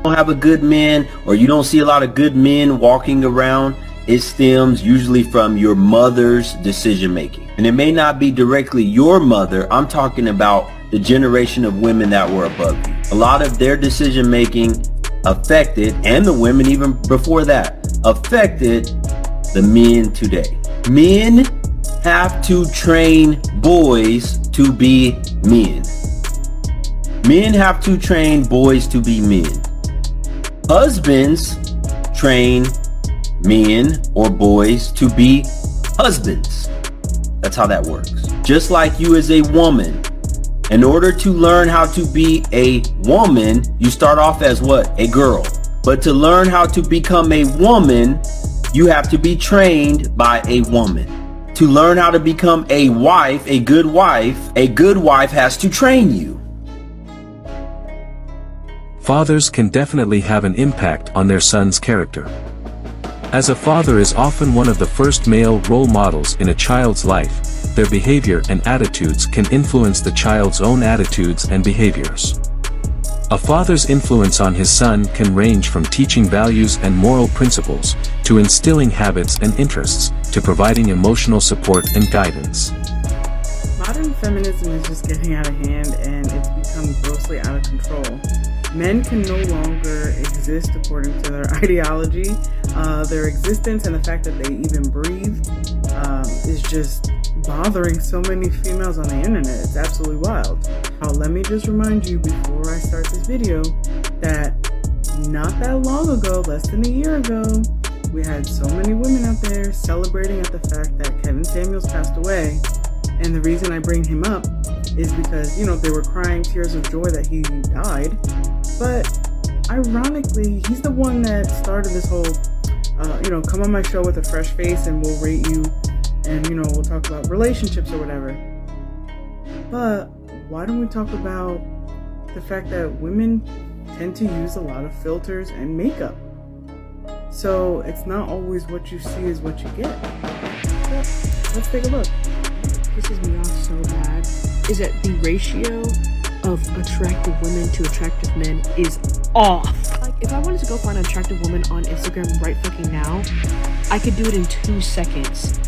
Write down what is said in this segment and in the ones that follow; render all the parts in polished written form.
don't have a good man, or you don't see a lot of good men walking around, it stems usually from your mother's decision making. And it may not be directly your mother. I'm talking about the generation of women that were above you. A lot of their decision making affected, and the women even before that, affected the men today. Men have to train boys to be men. Men have to train boys to be men. Husbands train men or boys to be husbands. That's how that works. Just like you as a woman, in order to learn how to be a woman, you start off as what? A girl. But to learn how to become a woman, you have to be trained by a woman. To learn how to become a wife, a good wife has to train you. Fathers can definitely have an impact on their son's character. As a father is often one of the first male role models in a child's life, their behavior and attitudes can influence the child's own attitudes and behaviors. A father's influence on his son can range from teaching values and moral principles, to instilling habits and interests, to providing emotional support and guidance. Modern feminism is just getting out of hand, and it's become grossly out of control. Men can no longer exist according to their ideology. Their existence and the fact that they even breathe is just bothering so many females on the internet. It's absolutely wild. Let me just remind you before I start this video that not that long ago, less than a year ago, we had so many women out there celebrating at the fact that Kevin Samuels passed away. And the reason I bring him up is because, they were crying tears of joy that he died. But ironically, he's the one that started this whole, come on my show with a fresh face and we'll rate you and, we'll talk about relationships or whatever. But why don't we talk about the fact that women tend to use a lot of filters and makeup? So it's not always what you see is what you get. But let's take a look. Pisses me off so bad is that the ratio of attractive women to attractive men is off. Like, if I wanted to go find an attractive woman on Instagram right fucking now, I could do it in 2 seconds.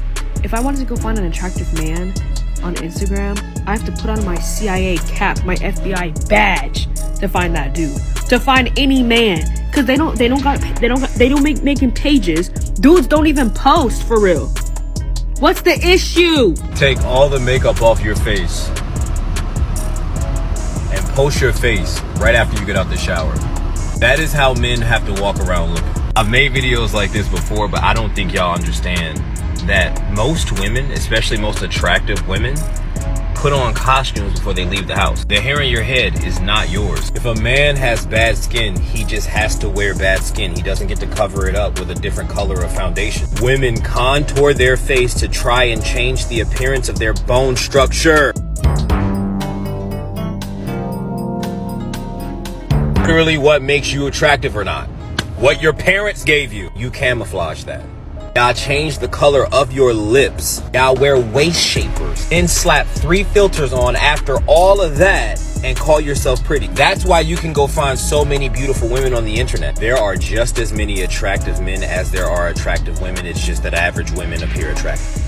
If I wanted to go find an attractive man on Instagram, I have to put on my CIA cap, my FBI badge to find that dude, to find any man, because they don't make making pages. Dudes don't even post for real. What's the issue? Take all the makeup off your face and post your face right after you get out the shower. That is how men have to walk around looking. I've made videos like this before, but I don't think y'all understand that most women, especially most attractive women, put on costumes before they leave the house. The hair in your head is not yours. If a man has bad skin, he just has to wear bad skin. He doesn't get to cover it up with a different color of foundation. Women contour their face to try and change the appearance of their bone structure. Literally what makes you attractive or not. What your parents gave you, you camouflage that. Y'all change the color of your lips. Y'all wear waist shapers and slap 3 filters on after all of that and call yourself pretty. That's why you can go find so many beautiful women on the internet. There are just as many attractive men as there are attractive women. It's just that average women appear attractive.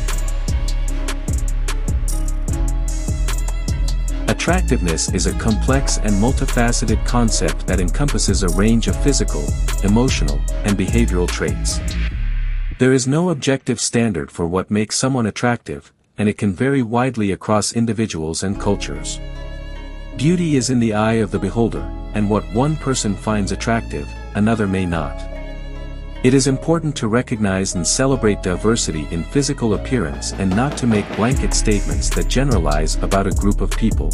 Attractiveness is a complex and multifaceted concept that encompasses a range of physical, emotional, and behavioral traits. There is no objective standard for what makes someone attractive, and it can vary widely across individuals and cultures. Beauty is in the eye of the beholder, and what one person finds attractive, another may not. It is important to recognize and celebrate diversity in physical appearance and not to make blanket statements that generalize about a group of people.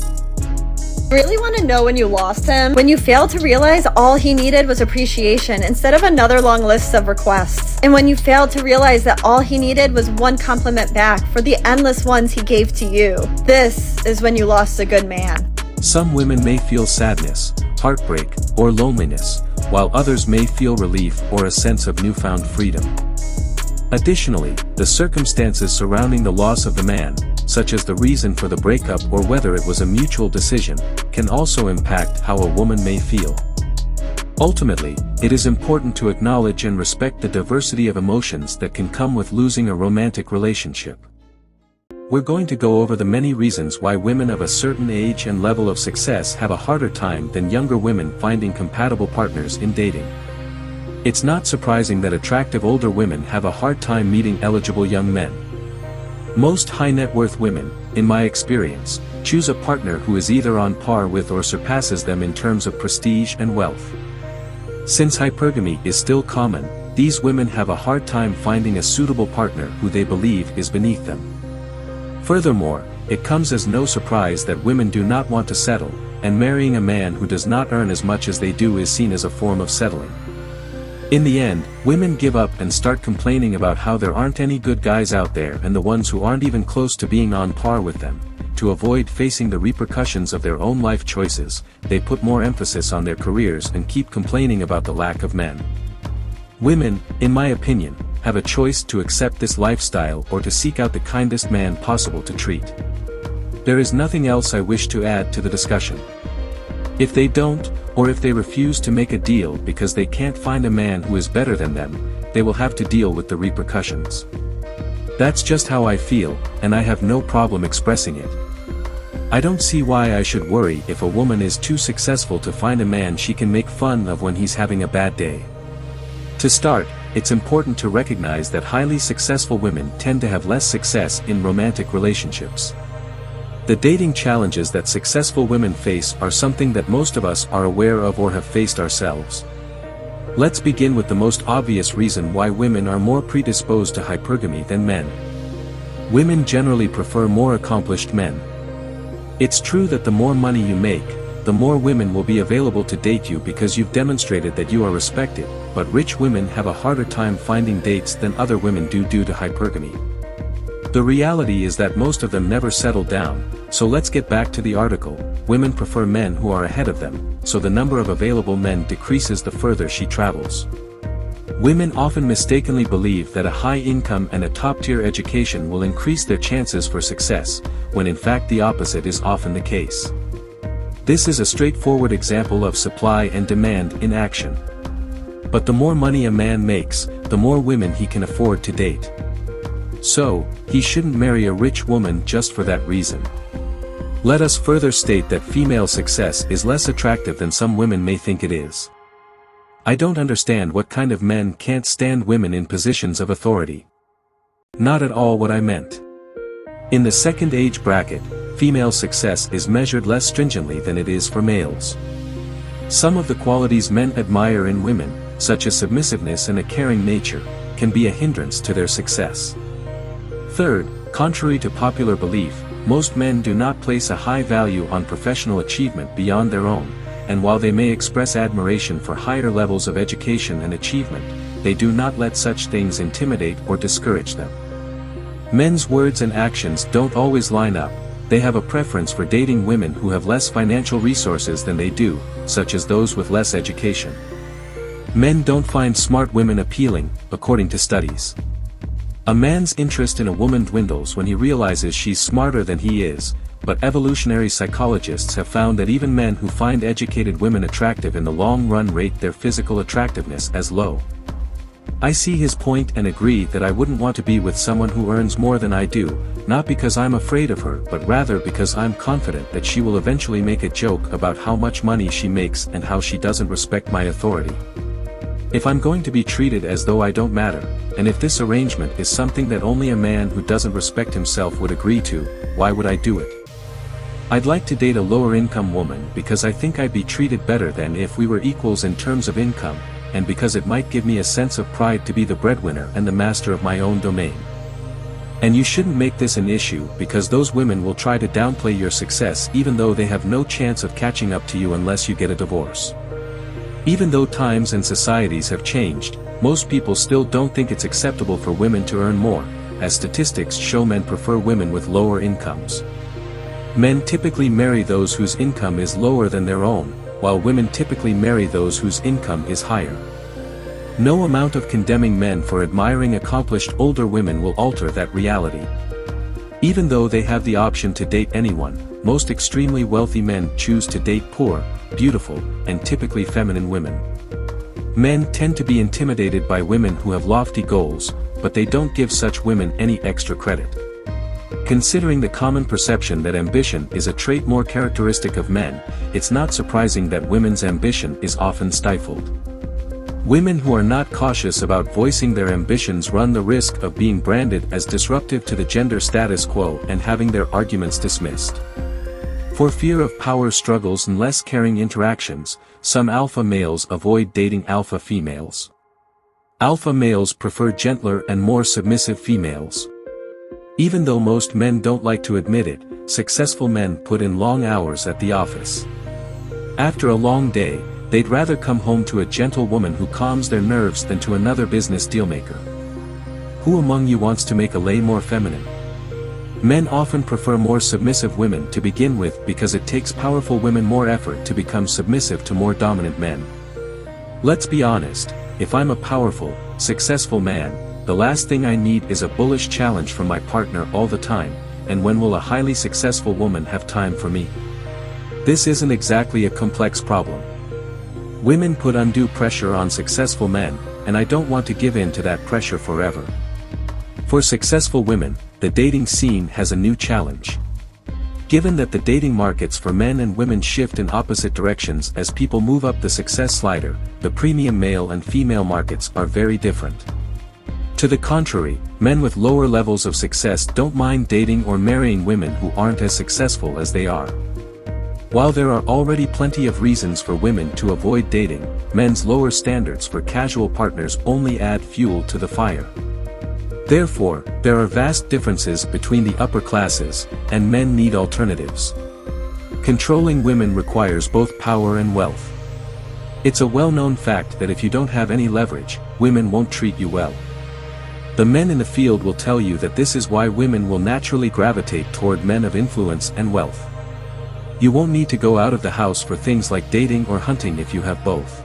Really want to know when you lost him? When you failed to realize all he needed was appreciation instead of another long list of requests. And when you failed to realize that all he needed was one compliment back for the endless ones he gave to you. This is when you lost a good man. Some women may feel sadness, heartbreak, or loneliness, while others may feel relief or a sense of newfound freedom. Additionally, the circumstances surrounding the loss of the man, such as the reason for the breakup or whether it was a mutual decision, can also impact how a woman may feel. Ultimately, it is important to acknowledge and respect the diversity of emotions that can come with losing a romantic relationship. We're going to go over the many reasons why women of a certain age and level of success have a harder time than younger women finding compatible partners in dating. It's not surprising that attractive older women have a hard time meeting eligible young men. Most high-net-worth women, in my experience, choose a partner who is either on par with or surpasses them in terms of prestige and wealth. Since hypergamy is still common, these women have a hard time finding a suitable partner who they believe is beneath them. Furthermore, it comes as no surprise that women do not want to settle, and marrying a man who does not earn as much as they do is seen as a form of settling. In the end, women give up and start complaining about how there aren't any good guys out there and the ones who aren't even close to being on par with them. To avoid facing the repercussions of their own life choices, they put more emphasis on their careers and keep complaining about the lack of men. Women, in my opinion, have a choice to accept this lifestyle or to seek out the kindest man possible to treat. There is nothing else I wish to add to the discussion. If they don't, or if they refuse to make a deal because they can't find a man who is better than them, they will have to deal with the repercussions. That's just how I feel, and I have no problem expressing it. I don't see why I should worry if a woman is too successful to find a man she can make fun of when he's having a bad day. To start, it's important to recognize that highly successful women tend to have less success in romantic relationships. The dating challenges that successful women face are something that most of us are aware of or have faced ourselves. Let's begin with the most obvious reason why women are more predisposed to hypergamy than men. Women generally prefer more accomplished men. It's true that the more money you make, the more women will be available to date you because you've demonstrated that you are respected, but rich women have a harder time finding dates than other women do due to hypergamy. The reality is that most of them never settle down, so let's get back to the article. Women prefer men who are ahead of them, so the number of available men decreases the further she travels. Women often mistakenly believe that a high income and a top-tier education will increase their chances for success, when in fact the opposite is often the case. This is a straightforward example of supply and demand in action. But the more money a man makes, the more women he can afford to date. So, he shouldn't marry a rich woman just for that reason. Let us further state that female success is less attractive than some women may think it is. I don't understand what kind of men can't stand women in positions of authority. Not at all what I meant. In the second age bracket, female success is measured less stringently than it is for males. Some of the qualities men admire in women, such as submissiveness and a caring nature, can be a hindrance to their success. Third, contrary to popular belief, most men do not place a high value on professional achievement beyond their own, and while they may express admiration for higher levels of education and achievement, they do not let such things intimidate or discourage them. Men's words and actions don't always line up. They have a preference for dating women who have less financial resources than they do, such as those with less education. Men don't find smart women appealing, according to studies. A man's interest in a woman dwindles when he realizes she's smarter than he is, but evolutionary psychologists have found that even men who find educated women attractive in the long run rate their physical attractiveness as low. I see his point and agree that I wouldn't want to be with someone who earns more than I do, not because I'm afraid of her but rather because I'm confident that she will eventually make a joke about how much money she makes and how she doesn't respect my authority. If I'm going to be treated as though I don't matter, and if this arrangement is something that only a man who doesn't respect himself would agree to, why would I do it? I'd like to date a lower income woman because I think I'd be treated better than if we were equals in terms of income, and because it might give me a sense of pride to be the breadwinner and the master of my own domain. And you shouldn't make this an issue because those women will try to downplay your success even though they have no chance of catching up to you unless you get a divorce. Even though times and societies have changed, most people still don't think it's acceptable for women to earn more, as statistics show men prefer women with lower incomes. Men typically marry those whose income is lower than their own, while women typically marry those whose income is higher. No amount of condemning men for admiring accomplished older women will alter that reality. Even though they have the option to date anyone, most extremely wealthy men choose to date poor, beautiful, and typically feminine women. Men tend to be intimidated by women who have lofty goals, but they don't give such women any extra credit. Considering the common perception that ambition is a trait more characteristic of men, it's not surprising that women's ambition is often stifled. Women who are not cautious about voicing their ambitions run the risk of being branded as disruptive to the gender status quo and having their arguments dismissed. For fear of power struggles and less caring interactions, some alpha males avoid dating alpha females. Alpha males prefer gentler and more submissive females. Even though most men don't like to admit it, successful men put in long hours at the office. After a long day, they'd rather come home to a gentle woman who calms their nerves than to another business dealmaker. Who among you wants to make a lay more feminine? Men often prefer more submissive women to begin with because it takes powerful women more effort to become submissive to more dominant men. Let's be honest, if I'm a powerful, successful man, the last thing I need is a bullish challenge from my partner all the time, and when will a highly successful woman have time for me? This isn't exactly a complex problem. Women put undue pressure on successful men, and I don't want to give in to that pressure forever. For successful women, the dating scene has a new challenge. Given that the dating markets for men and women shift in opposite directions as people move up the success slider, the premium male and female markets are very different. To the contrary, men with lower levels of success don't mind dating or marrying women who aren't as successful as they are. While there are already plenty of reasons for women to avoid dating, men's lower standards for casual partners only add fuel to the fire. Therefore, there are vast differences between the upper classes, and men need alternatives. Controlling women requires both power and wealth. It's a well-known fact that if you don't have any leverage, women won't treat you well. The men in the field will tell you that this is why women will naturally gravitate toward men of influence and wealth. You won't need to go out of the house for things like dating or hunting if you have both.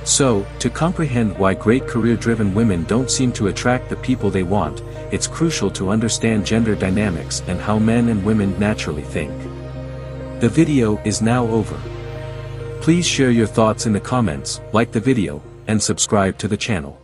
So, to comprehend why great career-driven women don't seem to attract the people they want, it's crucial to understand gender dynamics and how men and women naturally think. The video is now over. Please share your thoughts in the comments, like the video, and subscribe to the channel.